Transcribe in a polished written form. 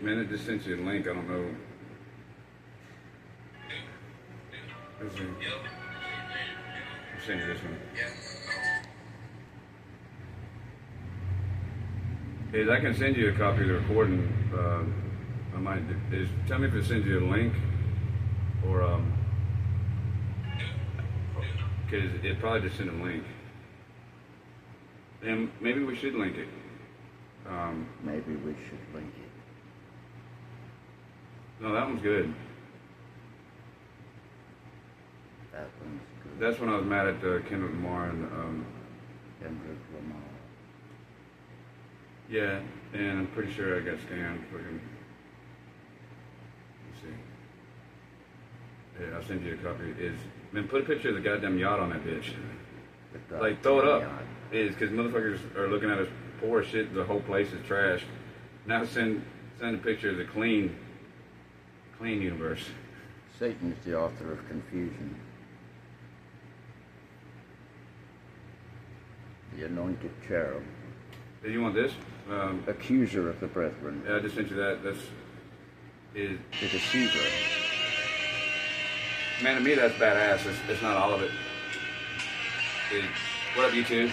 man, it just sent you a link. I don't know. Let's see. I'll send you this one. Is I can send you a copy of the recording. I might. Tell me if it sends you a link or because it probably just sent a link. And maybe we should link it. Maybe we should link it. No, that one's good. That one's good. That's when I was mad at Kendrick Lamar and Kendrick Lamar. yeah, and I'm pretty sure I got scammed. Fucking. Let's see. Yeah, I'll send you a copy. Man, put a picture of the goddamn yacht on that bitch. Like, throw it up. Yacht. Because motherfuckers are looking at us poor as shit. The whole place is trash. Now send a picture of the clean universe. Satan is the author of confusion. The anointed cherub. Do you want this? Accuser of the brethren. Yeah, I just sent you that. The deceiver. Man, to me that's badass. It's not all of it. What up, YouTube?